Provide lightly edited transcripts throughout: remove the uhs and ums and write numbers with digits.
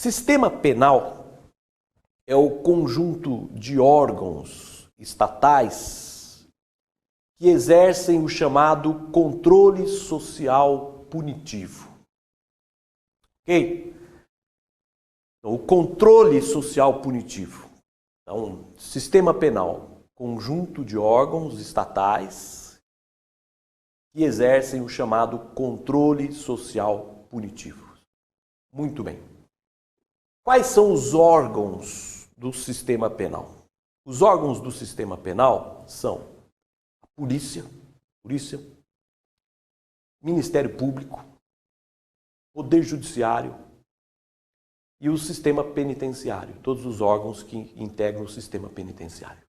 Sistema penal é o conjunto de órgãos estatais que exercem o chamado controle social punitivo. Ok? Então, o controle social punitivo. Então, sistema penal, conjunto de órgãos estatais que exercem o chamado controle social punitivo. Muito bem. Quais são os órgãos do sistema penal? Os órgãos do sistema penal são a polícia, Ministério Público, Poder Judiciário e o sistema penitenciário, todos os órgãos que integram o sistema penitenciário.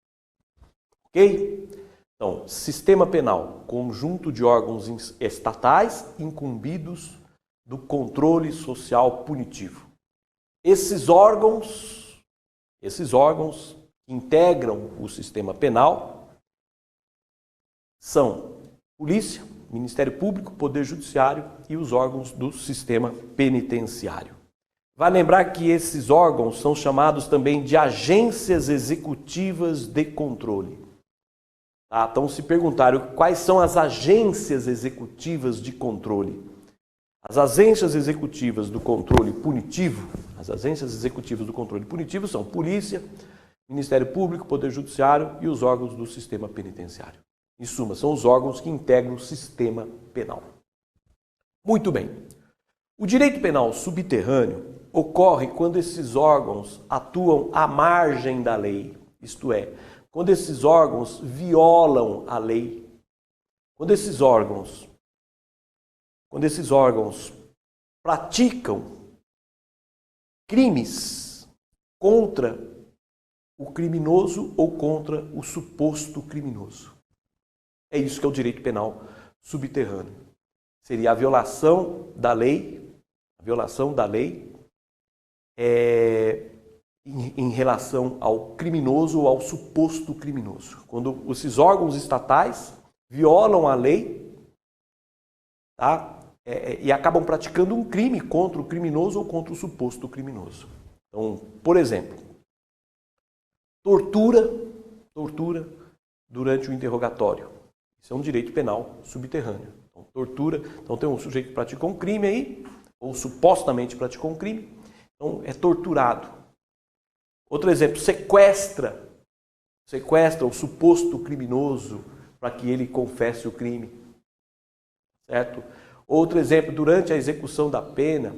Ok? Então, sistema penal, conjunto de órgãos estatais incumbidos do controle social punitivo. Esses órgãos que integram o sistema penal são polícia, Ministério Público, Poder Judiciário e os órgãos do sistema penitenciário. Vale lembrar que esses órgãos são chamados também de agências executivas de controle. Tá? Então, se perguntaram quais são as agências executivas de controle. As agências executivas do controle punitivo, são polícia, Ministério Público, Poder Judiciário e os órgãos do sistema penitenciário. Em suma, são os órgãos que integram o sistema penal. Muito bem. O direito penal subterrâneo ocorre quando esses órgãos atuam à margem da lei, isto é, quando esses órgãos violam a lei, quando esses órgãos praticam crimes contra o criminoso ou contra o suposto criminoso. É isso que é o direito penal subterrâneo. Seria a violação da lei, em relação ao criminoso ou ao suposto criminoso. Quando esses órgãos estatais violam a lei, tá? E acabam praticando um crime contra o criminoso ou contra o suposto criminoso. Então, por exemplo, tortura durante o interrogatório. Isso é um direito penal subterrâneo. Então, tortura. Então, tem um sujeito que praticou um crime aí, ou supostamente praticou um crime, então é torturado. Outro exemplo, sequestra o suposto criminoso para que ele confesse o crime. Certo? Outro exemplo, durante a execução da pena,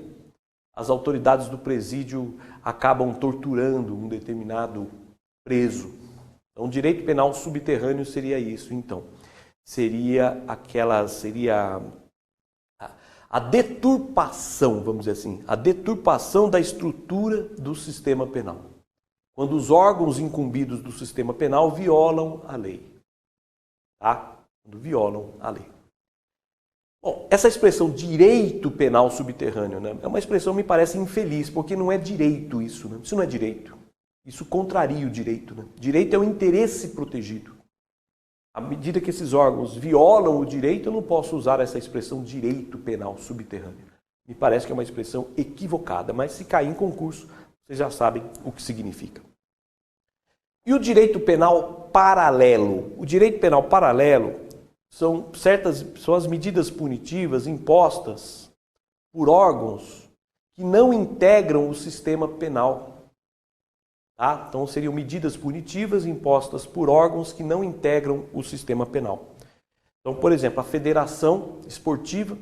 as autoridades do presídio acabam torturando um determinado preso. Então, o direito penal subterrâneo seria isso, então. Seria a deturpação, vamos dizer assim, a deturpação da estrutura do sistema penal. Quando os órgãos incumbidos do sistema penal violam a lei. Tá? Quando violam a lei. Bom, essa expressão direito penal subterrâneo, né, é uma expressão que me parece infeliz, porque não é direito isso, né? Isso não é direito. Isso contraria o direito, né? Direito é o interesse protegido. À medida que esses órgãos violam o direito, eu não posso usar essa expressão direito penal subterrâneo. Me parece que é uma expressão equivocada, mas se cair em concurso, vocês já sabem o que significa. E o direito penal paralelo? O direito penal paralelo são as medidas punitivas impostas por órgãos que não integram o sistema penal. Tá? Então, seriam medidas punitivas impostas por órgãos que não integram o sistema penal. Então, por exemplo, a Federação Esportiva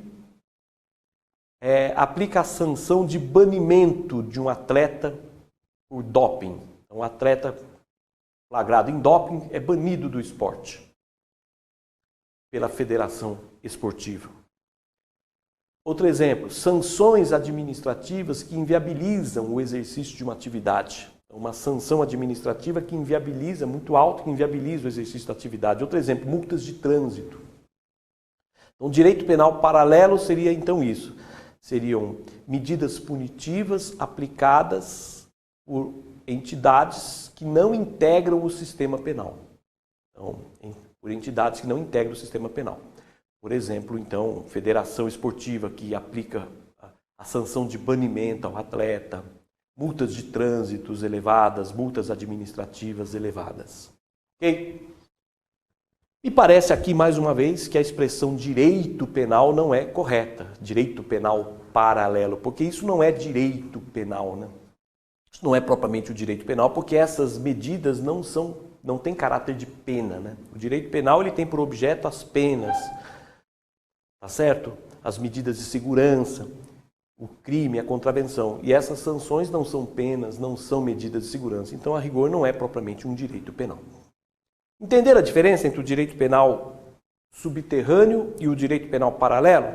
aplica a sanção de banimento de um atleta por doping. Então, um atleta flagrado em doping é banido do esporte pela Federação Esportiva. Outro exemplo, sanções administrativas que inviabilizam o exercício de uma atividade. Uma sanção administrativa que inviabiliza, muito alta, que inviabiliza o exercício da atividade. Outro exemplo, multas de trânsito. Então, direito penal paralelo seria então isso. Seriam medidas punitivas aplicadas por entidades que não integram o sistema penal. Então, por entidades que não integram o sistema penal. Por exemplo, então, federação esportiva que aplica a sanção de banimento ao atleta, multas de trânsitos elevadas, multas administrativas elevadas. Ok? E parece aqui, mais uma vez, que a expressão direito penal não é correta. Direito penal paralelo, porque isso não é direito penal, né? Isso não é propriamente o direito penal, porque essas medidas não têm caráter de pena, né? O direito penal ele tem por objeto as penas, tá certo? As medidas de segurança, o crime, a contravenção. E essas sanções não são penas, não são medidas de segurança. Então, a rigor, não é propriamente um direito penal. Entenderam a diferença entre o direito penal subterrâneo e o direito penal paralelo?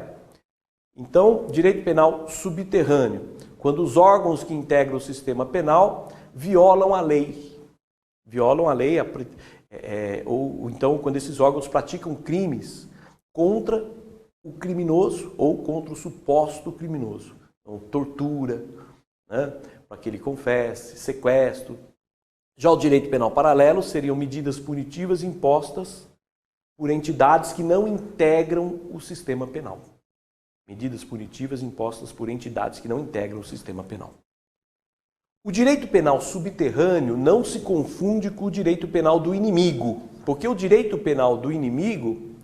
Então, direito penal subterrâneo, quando os órgãos que integram o sistema penal violam a lei. Violam a lei, ou então quando esses órgãos praticam crimes contra o criminoso ou contra o suposto criminoso. Então, tortura, né, para que ele confesse, sequestro. Já o direito penal paralelo seriam medidas punitivas impostas por entidades que não integram o sistema penal. Medidas punitivas impostas por entidades que não integram o sistema penal. O direito penal subterrâneo não se confunde com o direito penal do inimigo, porque o direito penal do inimigo,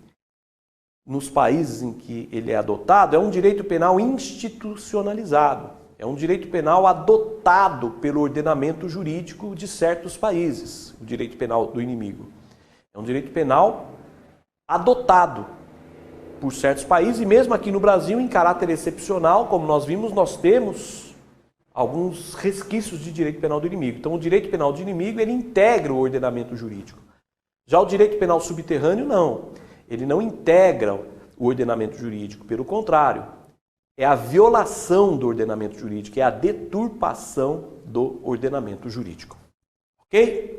nos países em que ele é adotado, é um direito penal institucionalizado. É um direito penal adotado pelo ordenamento jurídico de certos países, o direito penal do inimigo. É um direito penal adotado por certos países, e mesmo aqui no Brasil, em caráter excepcional, como nós vimos, nós temos alguns resquícios de direito penal do inimigo. Então, o direito penal do inimigo, ele integra o ordenamento jurídico. Já o direito penal subterrâneo, não. Ele não integra o ordenamento jurídico, pelo contrário, é a violação do ordenamento jurídico, é a deturpação do ordenamento jurídico. Ok?